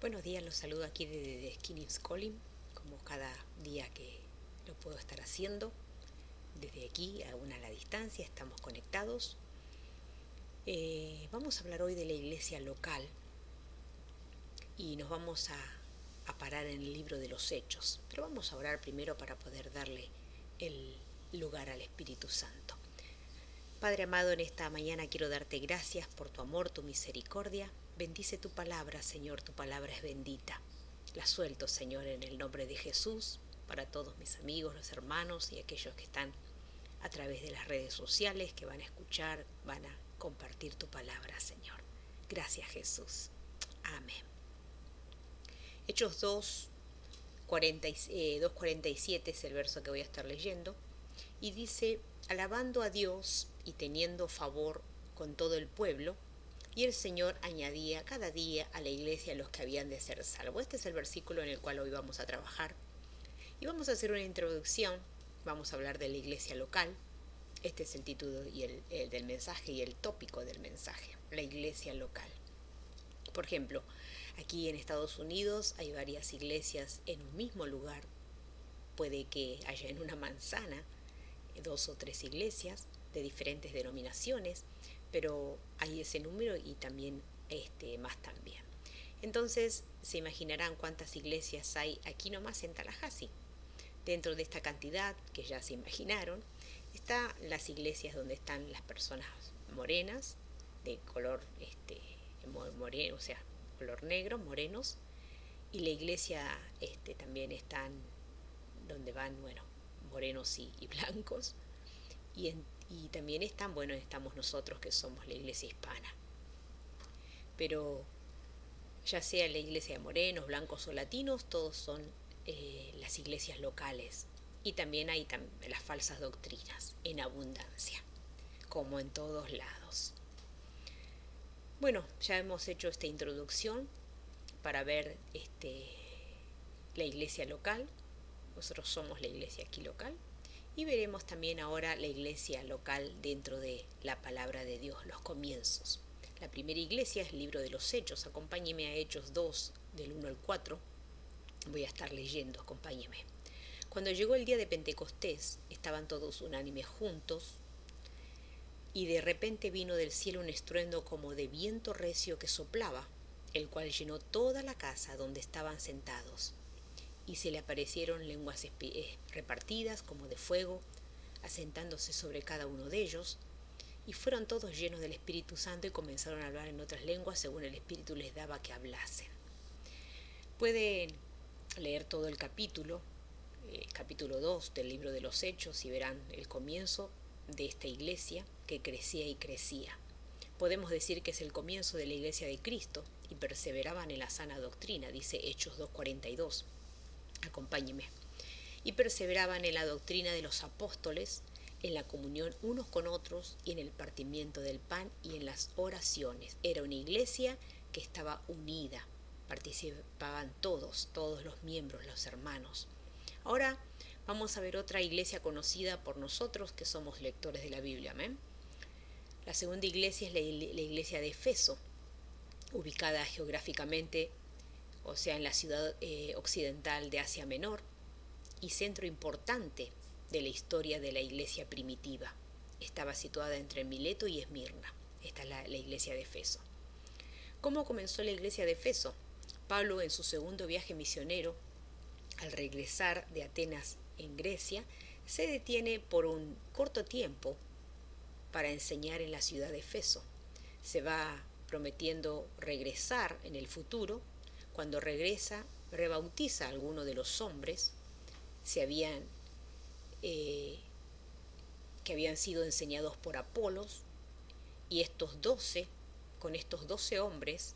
Buenos días, los saludo aquí desde Skinny's Calling, como cada día que lo puedo estar haciendo. Desde aquí, aún a la distancia, estamos conectados. Vamos a hablar hoy de la iglesia local y nos vamos a parar en el libro de los Hechos. Pero vamos a orar primero para poder darle el lugar al Espíritu Santo. Padre amado, en esta mañana quiero darte gracias por tu amor, tu misericordia. Bendice tu palabra, Señor, tu palabra es bendita. La suelto, Señor, en el nombre de Jesús, para todos mis amigos, los hermanos y aquellos que están a través de las redes sociales, que van a escuchar, van a compartir tu palabra, Señor. Gracias, Jesús. Amén. Hechos 2:47 es el verso que voy a estar leyendo, y dice: alabando a Dios y teniendo favor con todo el pueblo, y el Señor añadía cada día a la iglesia a los que habían de ser salvos. Este es el versículo en el cual hoy vamos a trabajar. Y vamos a hacer una introducción, vamos a hablar de la iglesia local. Este es el título del mensaje y el tópico del mensaje, la iglesia local. Por ejemplo, aquí en Estados Unidos hay varias iglesias en un mismo lugar. Puede que haya en una manzana 2 o 3 iglesias de diferentes denominaciones, pero hay ese número y también más también. Entonces se imaginarán cuántas iglesias hay aquí nomás en Tallahassee. Dentro de esta cantidad, que ya se imaginaron, están las iglesias donde están las personas morenas, de color moreno, o sea, color negro, morenos, y la iglesia también están donde van, bueno, morenos y blancos, y también estamos nosotros que somos la iglesia hispana. Pero ya sea la iglesia de morenos, blancos o latinos, todos son las iglesias locales. Y también hay las falsas doctrinas en abundancia, como en todos lados. Bueno, ya hemos hecho esta introducción para ver la iglesia local. Nosotros somos la iglesia aquí local. Y veremos también ahora la iglesia local dentro de la palabra de Dios, los comienzos. La primera iglesia es el libro de los Hechos. Acompáñeme a Hechos 2, del 1 al 4. Voy a estar leyendo, acompáñeme. Cuando llegó el día de Pentecostés, estaban todos unánimes juntos, y de repente vino del cielo un estruendo como de viento recio que soplaba, el cual llenó toda la casa donde estaban sentados. Y se le aparecieron lenguas repartidas como de fuego, asentándose sobre cada uno de ellos, y fueron todos llenos del Espíritu Santo y comenzaron a hablar en otras lenguas según el Espíritu les daba que hablasen. Pueden leer todo el capítulo 2 del libro de los Hechos, y verán el comienzo de esta iglesia que crecía y crecía. Podemos decir que es el comienzo de la iglesia de Cristo, y perseveraban en la sana doctrina, dice Hechos 2:42. Acompáñeme. Y perseveraban en la doctrina de los apóstoles, en la comunión unos con otros, y en el partimiento del pan y en las oraciones. Era una iglesia que estaba unida, participaban todos los miembros, los hermanos. Ahora vamos a ver otra iglesia conocida por nosotros que somos lectores de la Biblia. ¿Amén? La segunda iglesia es la iglesia de Efeso, ubicada geográficamente, o sea, en la ciudad occidental de Asia Menor, y centro importante de la historia de la iglesia primitiva. Estaba situada entre Mileto y Esmirna. Esta es la iglesia de Efeso. ¿Cómo comenzó la iglesia de Efeso? Pablo, en su segundo viaje misionero, al regresar de Atenas en Grecia, se detiene por un corto tiempo para enseñar en la ciudad de Efeso. Se va prometiendo regresar en el futuro. Cuando regresa, rebautiza a algunos de los hombres que habían sido enseñados por Apolos, y con estos 12 hombres,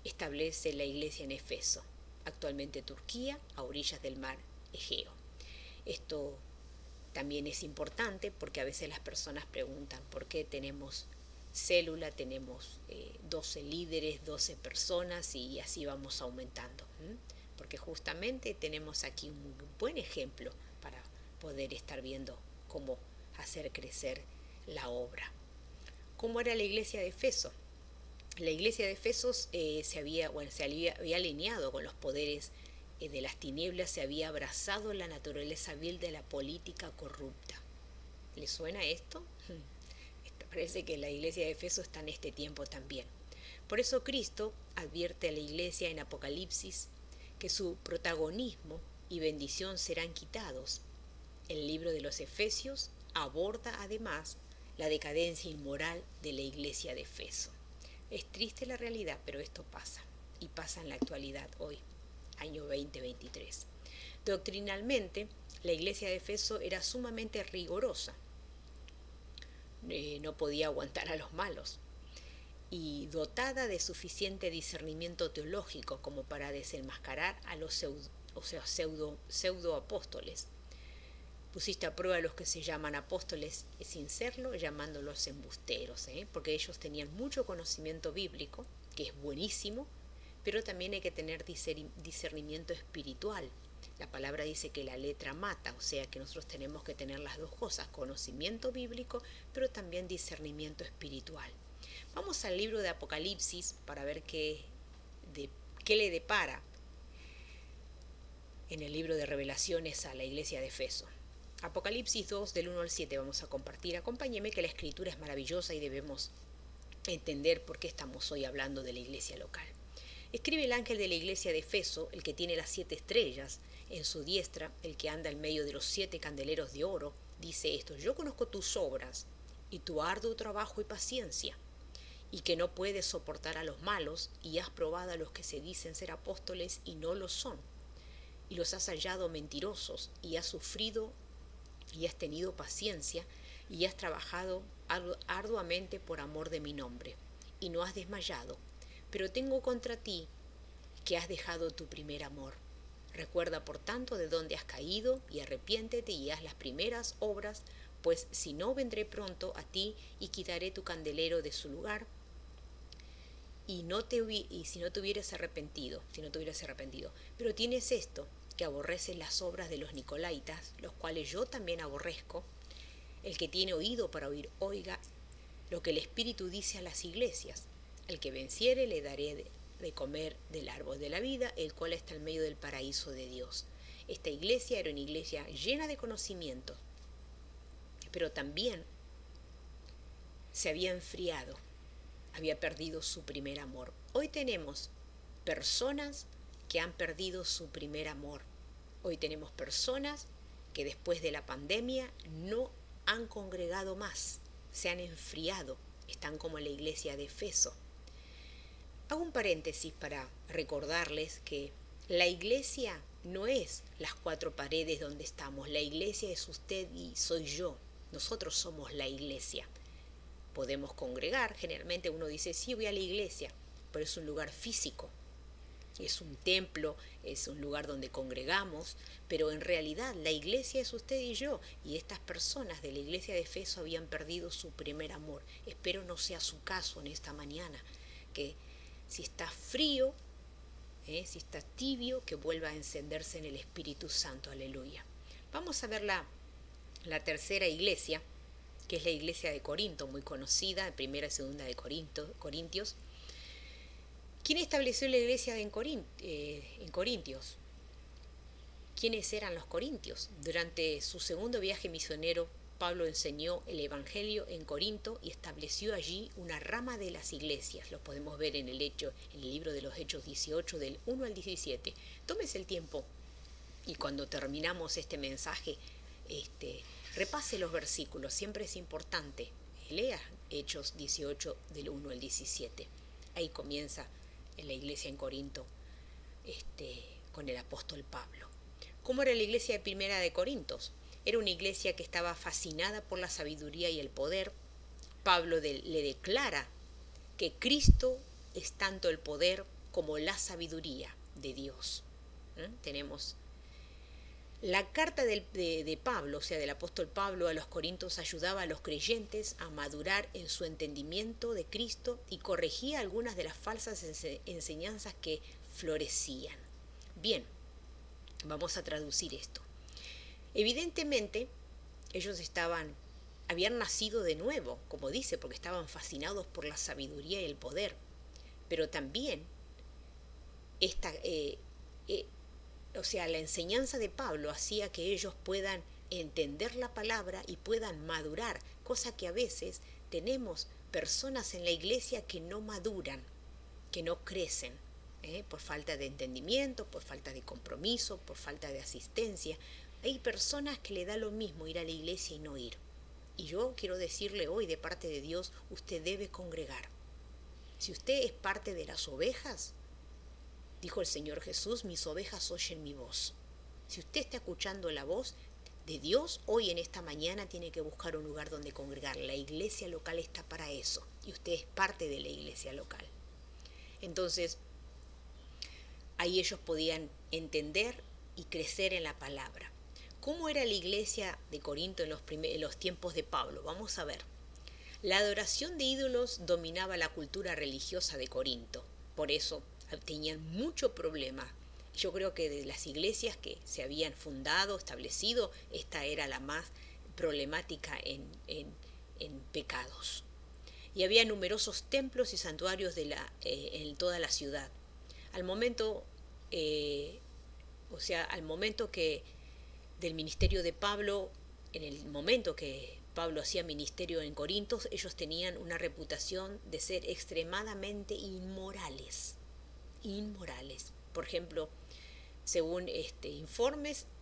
establece la iglesia en Efeso, actualmente Turquía, a orillas del mar Egeo. Esto también es importante porque a veces las personas preguntan por qué tenemos célula, tenemos 12 líderes, 12 personas, y así vamos aumentando. Porque justamente tenemos aquí un buen ejemplo para poder estar viendo cómo hacer crecer la obra. ¿Cómo era la iglesia de Efeso? La iglesia de Efesos había alineado con los poderes de las tinieblas, se había abrazado la naturaleza vil de la política corrupta. ¿Le suena esto? Parece que la iglesia de Efeso está en este tiempo también. Por eso Cristo advierte a la iglesia en Apocalipsis que su protagonismo y bendición serán quitados. El libro de los Efesios aborda además la decadencia inmoral de la iglesia de Efeso. Es triste la realidad, pero esto pasa, y pasa en la actualidad hoy, año 2023. Doctrinalmente, la iglesia de Efeso era sumamente rigurosa. No podía aguantar a los malos, y dotada de suficiente discernimiento teológico como para desenmascarar a los pseudo apóstoles. Pusiste a prueba a los que se llaman apóstoles sin serlo, llamándolos embusteros, porque ellos tenían mucho conocimiento bíblico, que es buenísimo, pero también hay que tener discernimiento espiritual. La palabra dice que la letra mata, o sea que nosotros tenemos que tener las dos cosas, conocimiento bíblico, pero también discernimiento espiritual. Vamos al libro de Apocalipsis para ver qué le depara en el libro de Revelaciones a la iglesia de Efeso. Apocalipsis 2, del 1 al 7 vamos a compartir. Acompáñeme que la escritura es maravillosa y debemos entender por qué estamos hoy hablando de la iglesia local. Escribe el ángel de la iglesia de Efeso, el que tiene las 7 estrellas en su diestra, el que anda en medio de los 7 candeleros de oro, dice esto: yo conozco tus obras y tu arduo trabajo y paciencia, y que no puedes soportar a los malos, y has probado a los que se dicen ser apóstoles y no lo son, y los has hallado mentirosos, y has sufrido y has tenido paciencia, y has trabajado arduamente por amor de mi nombre, y no has desmayado. Pero tengo contra ti que has dejado tu primer amor. Recuerda, por tanto, de dónde has caído, y arrepiéntete y haz las primeras obras, pues si no, vendré pronto a ti y quitaré tu candelero de su lugar, y si no te hubieras arrepentido. Pero tienes esto, que aborreces las obras de los nicolaitas, los cuales yo también aborrezco. El que tiene oído para oír, oiga lo que el Espíritu dice a las iglesias. Al que venciere le daré de comer del árbol de la vida, el cual está en medio del paraíso de Dios. Esta iglesia era una iglesia llena de conocimiento, pero también se había enfriado, había perdido su primer amor. Hoy tenemos personas que han perdido su primer amor. Hoy tenemos personas que después de la pandemia no han congregado más, se han enfriado, están como la iglesia de Efeso. Hago un paréntesis para recordarles que la iglesia no es las 4 paredes donde estamos, la iglesia es usted y soy yo, nosotros somos la iglesia. Podemos congregar, generalmente uno dice, sí, voy a la iglesia, pero es un lugar físico, es un templo, es un lugar donde congregamos, pero en realidad la iglesia es usted y yo, y estas personas de la iglesia de Efeso habían perdido su primer amor. Espero no sea su caso en esta mañana, que si está frío, si está tibio, que vuelva a encenderse en el Espíritu Santo, aleluya. Vamos a ver la tercera iglesia, que es la iglesia de Corinto, muy conocida, primera y segunda de Corintios. ¿Quién estableció la iglesia en Corintios? ¿Quiénes eran los corintios? Durante su segundo viaje misionero, Pablo enseñó el Evangelio en Corinto y estableció allí una rama de las iglesias. Lo podemos ver en el libro de los Hechos 18, del 1 al 17. Tómese el tiempo y cuando terminamos este mensaje, repase los versículos. Siempre es importante. Lea Hechos 18, del 1 al 17. Ahí comienza en la iglesia en Corinto con el apóstol Pablo. ¿Cómo era la iglesia de primera de Corintios? Era una iglesia que estaba fascinada por la sabiduría y el poder. Pablo le declara que Cristo es tanto el poder como la sabiduría de Dios. Tenemos la carta de Pablo, o sea, del apóstol Pablo a los Corintios, ayudaba a los creyentes a madurar en su entendimiento de Cristo y corregía algunas de las falsas enseñanzas que florecían. Bien, vamos a traducir esto. Evidentemente, ellos habían nacido de nuevo, como dice, porque estaban fascinados por la sabiduría y el poder. pero también esta, la enseñanza de Pablo hacía que ellos puedan entender la palabra y puedan madurar, cosa que a veces tenemos personas en la iglesia que no maduran, que no crecen, por falta de entendimiento, por falta de compromiso, por falta de asistencia. Hay personas que le da lo mismo ir a la iglesia y no ir. Y yo quiero decirle hoy de parte de Dios, usted debe congregar. Si usted es parte de las ovejas, dijo el Señor Jesús, mis ovejas oyen mi voz. Si usted está escuchando la voz de Dios, hoy en esta mañana tiene que buscar un lugar donde congregar. La iglesia local está para eso y usted es parte de la iglesia local. Entonces, ahí ellos podían entender y crecer en la palabra. ¿Cómo era la iglesia de Corinto en los tiempos de Pablo? Vamos a ver. La adoración de ídolos dominaba la cultura religiosa de Corinto. Por eso tenían mucho problema. Yo creo que de las iglesias que se habían fundado, establecido, esta era la más problemática en pecados. Y había numerosos templos y santuarios en toda la ciudad. Al momento que del ministerio de Pablo, en el momento que Pablo hacía ministerio en Corinto, ellos tenían una reputación de ser extremadamente inmorales. Por ejemplo, según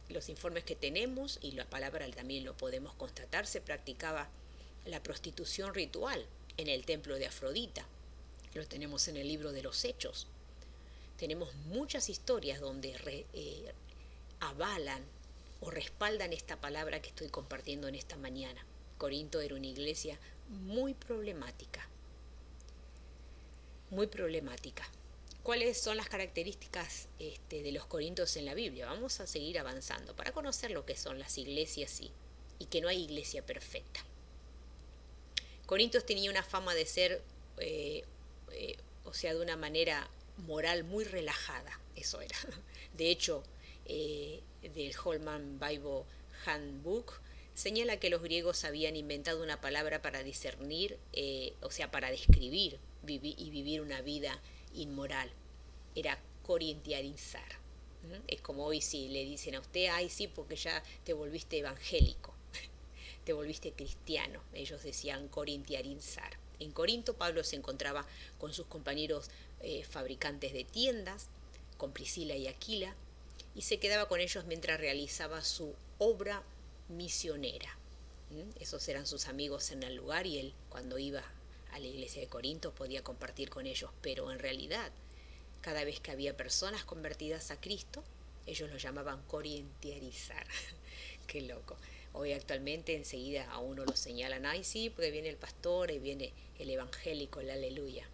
los informes que tenemos, y la palabra también lo podemos constatar, se practicaba la prostitución ritual en el templo de Afrodita. Lo tenemos en el libro de los Hechos. Tenemos muchas historias donde avalan o respaldan esta palabra que estoy compartiendo en esta mañana. Corinto era una iglesia muy problemática. Muy problemática. ¿Cuáles son las características de los corintios en la Biblia? Vamos a seguir avanzando para conocer lo que son las iglesias y que no hay iglesia perfecta. Corintios tenía una fama de ser, de una manera moral muy relajada, eso era. De hecho, del Holman Bible Handbook señala que los griegos habían inventado una palabra para discernir, para describir y vivir una vida inmoral. Era corintianizar. Es como hoy si le dicen a usted, ay sí, porque ya te volviste evangélico, te volviste cristiano. Ellos decían corintianizar. En Corinto Pablo se encontraba con sus compañeros fabricantes de tiendas, con Priscila y Aquila, y se quedaba con ellos mientras realizaba su obra misionera. Esos eran sus amigos en el lugar y él, cuando iba a la iglesia de Corinto, podía compartir con ellos, pero en realidad cada vez que había personas convertidas a Cristo, ellos lo llamaban corintianizar. Qué loco. Hoy actualmente enseguida a uno lo señalan, ay sí, porque viene el pastor y viene el evangélico, el aleluya.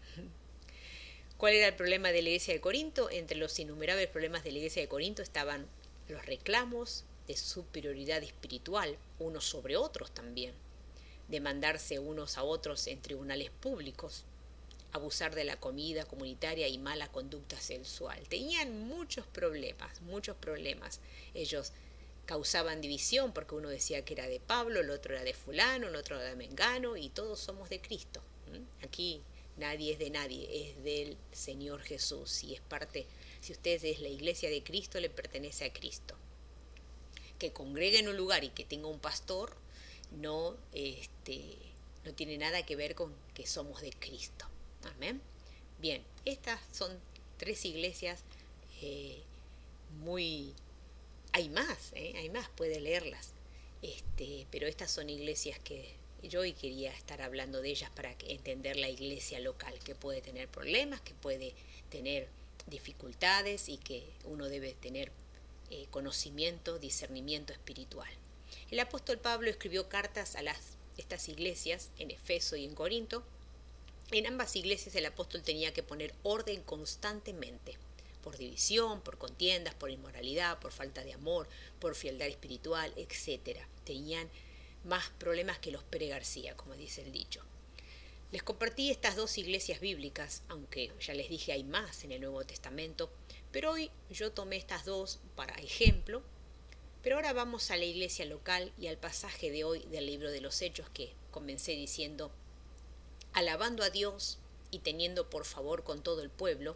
¿Cuál era el problema de la iglesia de Corinto? Entre los innumerables problemas de la iglesia de Corinto estaban los reclamos de superioridad espiritual, unos sobre otros también, demandarse unos a otros en tribunales públicos, abusar de la comida comunitaria y mala conducta sexual. Tenían muchos problemas. Ellos causaban división porque uno decía que era de Pablo, el otro era de fulano, el otro era de Mengano, y todos somos de Cristo. Aquí nadie es de nadie, es del Señor Jesús. Si usted es la iglesia de Cristo, le pertenece a Cristo. Que congregue en un lugar y que tenga un pastor no tiene nada que ver con que somos de Cristo. Amén. Bien, estas son 3 iglesias hay más, puede leerlas. Pero estas son iglesias que yo hoy quería estar hablando de ellas para entender la iglesia local, que puede tener problemas, que puede tener dificultades y que uno debe tener conocimiento, discernimiento espiritual. El apóstol Pablo escribió cartas a estas iglesias en Efeso y en Corinto. En ambas iglesias el apóstol tenía que poner orden constantemente, por división, por contiendas, por inmoralidad, por falta de amor, por frialdad espiritual, etc. Tenían más problemas que los Pérez García, como dice el dicho. Les compartí estas 2 iglesias bíblicas, aunque ya les dije hay más en el Nuevo Testamento, pero hoy yo tomé estas 2 para ejemplo. Pero ahora vamos a la iglesia local y al pasaje de hoy del libro de los Hechos que comencé diciendo, alabando a Dios y teniendo por favor con todo el pueblo,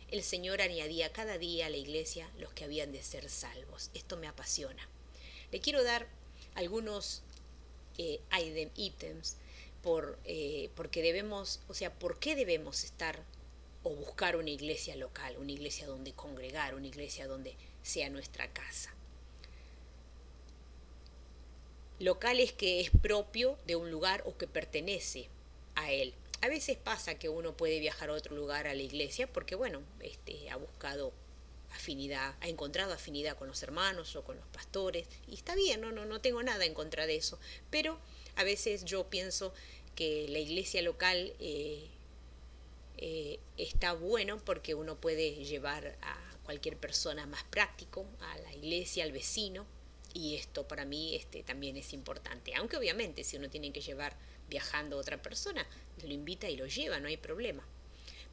el Señor añadía cada día a la iglesia los que habían de ser salvos. Esto me apasiona. Le quiero dar algunos ítems porque debemos, o sea, ¿por qué debemos estar o buscar una iglesia local, una iglesia donde congregar, una iglesia donde sea nuestra casa? Local es que es propio de un lugar o que pertenece a él. A veces pasa que uno puede viajar a otro lugar a la iglesia porque, bueno, ha buscado afinidad, ha encontrado afinidad con los hermanos o con los pastores, y está bien, no tengo nada en contra de eso, pero a veces yo pienso que la iglesia local está bueno porque uno puede llevar a cualquier persona más práctico, a la iglesia, al vecino, y esto para mí también es importante, aunque obviamente si uno tiene que llevar viajando a otra persona, lo invita y lo lleva, no hay problema.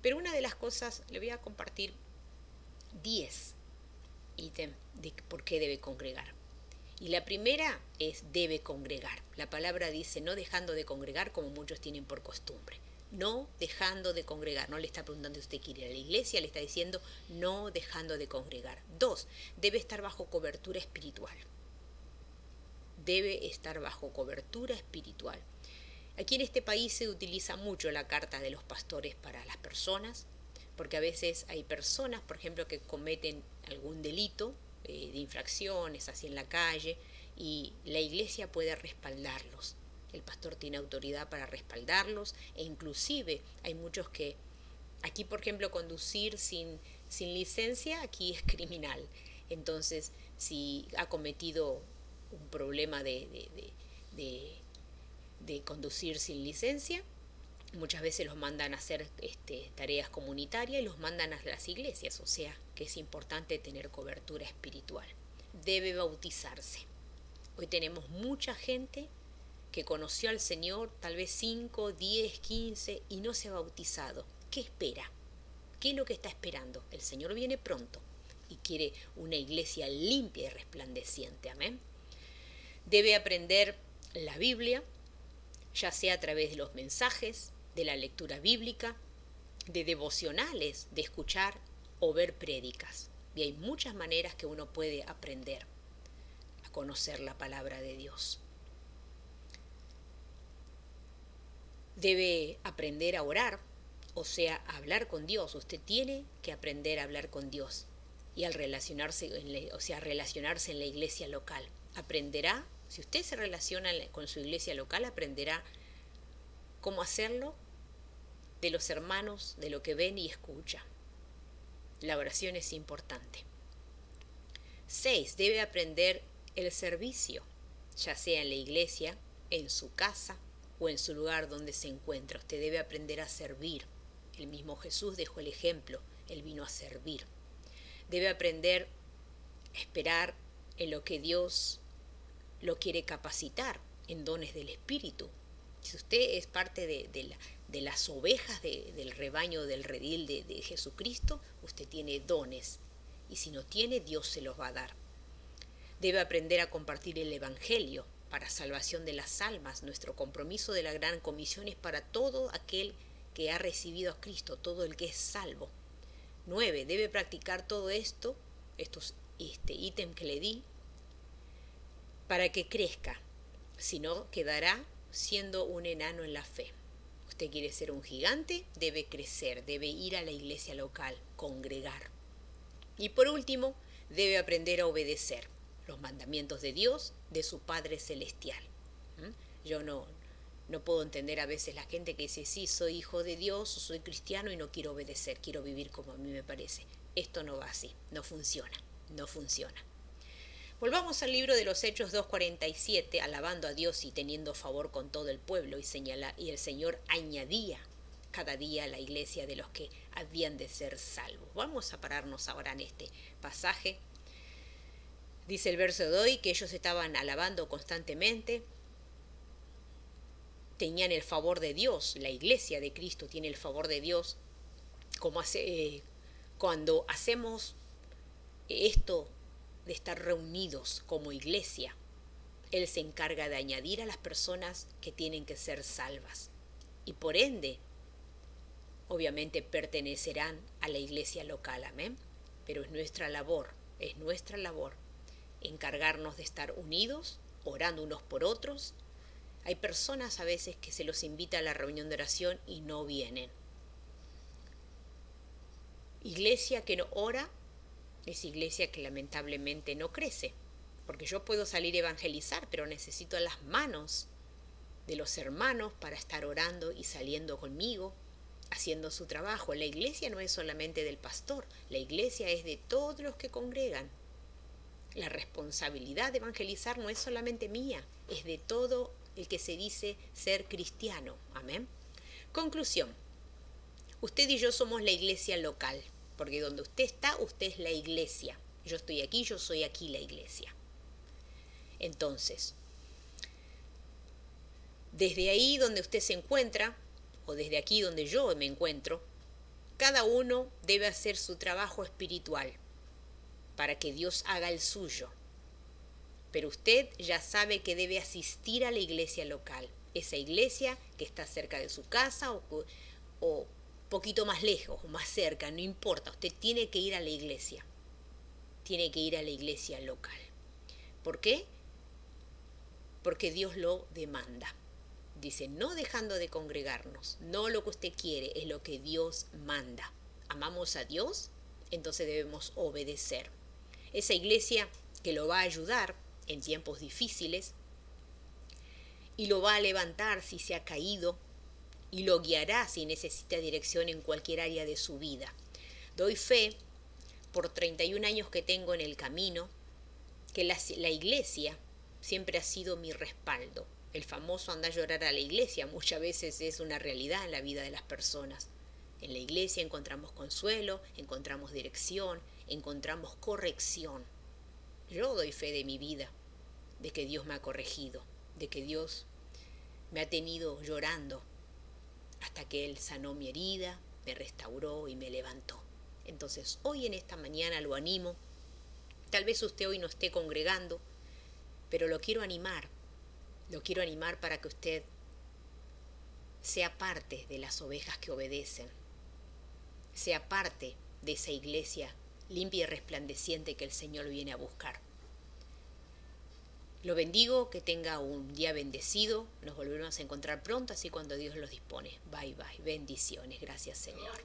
Pero una de las cosas, le voy a compartir 10 ítems de por qué debe congregar. Y la primera es debe congregar. La palabra dice no dejando de congregar como muchos tienen por costumbre. No dejando de congregar. No le está preguntando si usted quiere ir a la iglesia, le está diciendo no dejando de congregar. 2. Debe estar bajo cobertura espiritual. Debe estar bajo cobertura espiritual. Aquí en este país se utiliza mucho la carta de los pastores para las personas, porque a veces hay personas, por ejemplo, que cometen algún delito de infracciones así en la calle, y la iglesia puede respaldarlos. El pastor tiene autoridad para respaldarlos, e inclusive hay muchos que, aquí por ejemplo, conducir sin licencia, aquí es criminal. Entonces, si ha cometido un problema de conducir sin licencia, muchas veces los mandan a hacer tareas comunitarias y los mandan a las iglesias, o sea que es importante tener cobertura espiritual. Debe bautizarse. Hoy tenemos mucha gente que conoció al Señor, tal vez 5, 10, 15 y no se ha bautizado. ¿Qué espera? ¿Qué es lo que está esperando? El Señor viene pronto y quiere una iglesia limpia y resplandeciente. Amén. Debe aprender la Biblia, ya sea a través de los mensajes, de la lectura bíblica, de devocionales, de escuchar o ver prédicas. Y hay muchas maneras que uno puede aprender a conocer la palabra de Dios. Debe aprender a orar, o sea, a hablar con Dios. Usted tiene que aprender a hablar con Dios. Y al relacionarse en la iglesia local, aprenderá, si usted se relaciona con su iglesia local, aprenderá cómo hacerlo de los hermanos, de lo que ven y escucha. La oración es importante. 6. Debe aprender el servicio, ya sea en la iglesia, en su casa o en su lugar donde se encuentra. Usted debe aprender a servir. El mismo Jesús dejó el ejemplo, él vino a servir. Debe aprender a esperar en lo que Dios lo quiere capacitar, en dones del Espíritu. Si usted es parte de las ovejas del rebaño del redil de Jesucristo, usted tiene dones. Y si no tiene, Dios se los va a dar. Debe aprender a compartir el Evangelio para salvación de las almas. Nuestro compromiso de la Gran Comisión es para todo aquel que ha recibido a Cristo, todo el que es salvo. 9. Debe practicar todo esto, estos ítems que le di, para que crezca. Si no, quedará siendo un enano en la fe. Usted quiere ser un gigante, debe crecer, debe ir a la iglesia local, congregar. Y por último, debe aprender a obedecer los mandamientos de Dios, de su Padre Celestial. Yo no puedo entender a veces la gente que dice, sí, soy hijo de Dios, soy cristiano y no quiero obedecer, quiero vivir como a mí me parece. Esto no va así, no funciona. Volvamos al libro de los Hechos 2:47, alabando a Dios y teniendo favor con todo el pueblo, y el Señor añadía cada día a la iglesia de los que habían de ser salvos. Vamos a pararnos ahora en este pasaje. Dice el verso de hoy que ellos estaban alabando constantemente, tenían el favor de Dios, la iglesia de Cristo tiene el favor de Dios, cuando hacemos esto de estar reunidos como iglesia, Él se encarga de añadir a las personas que tienen que ser salvas. Y por ende, obviamente pertenecerán a la iglesia local, amén. Pero es nuestra labor encargarnos de estar unidos, orando unos por otros. Hay personas a veces que se los invita a la reunión de oración y no vienen. Iglesia que no ora es iglesia que lamentablemente no crece, porque yo puedo salir a evangelizar, pero necesito las manos de los hermanos para estar orando y saliendo conmigo, haciendo su trabajo. La iglesia no es solamente del pastor, la iglesia es de todos los que congregan. La responsabilidad de evangelizar no es solamente mía, es de todo el que se dice ser cristiano. Amén. Conclusión. Usted y yo somos la iglesia local, porque donde usted está, usted es la iglesia. Yo estoy aquí, yo soy aquí la iglesia. Entonces, desde ahí donde usted se encuentra, o desde aquí donde yo me encuentro, cada uno debe hacer su trabajo espiritual para que Dios haga el suyo. Pero usted ya sabe que debe asistir a la iglesia local, esa iglesia que está cerca de su casa o poquito más lejos o más cerca, no importa, usted tiene que ir a la iglesia. Tiene que ir a la iglesia local. ¿Por qué? Porque Dios lo demanda. Dice, no dejando de congregarnos, no lo que usted quiere, es lo que Dios manda. Amamos a Dios, entonces debemos obedecer. Esa iglesia que lo va a ayudar en tiempos difíciles y lo va a levantar si se ha caído y lo guiará si necesita dirección en cualquier área de su vida. Doy fe, por 31 años que tengo en el camino, que la iglesia siempre ha sido mi respaldo. El famoso andar a llorar a la iglesia muchas veces es una realidad en la vida de las personas. En la iglesia encontramos consuelo, encontramos dirección, encontramos corrección. Yo doy fe de mi vida, de que Dios me ha corregido, de que Dios me ha tenido llorando hasta que Él sanó mi herida, me restauró y me levantó. Entonces, hoy en esta mañana lo animo. Tal vez usted hoy no esté congregando, pero lo quiero animar para que usted sea parte de las ovejas que obedecen, sea parte de esa iglesia limpia y resplandeciente que el Señor viene a buscar. Lo bendigo, que tenga un día bendecido. Nos volveremos a encontrar pronto, así cuando Dios los dispone. Bye, bye. Bendiciones. Gracias, Señor.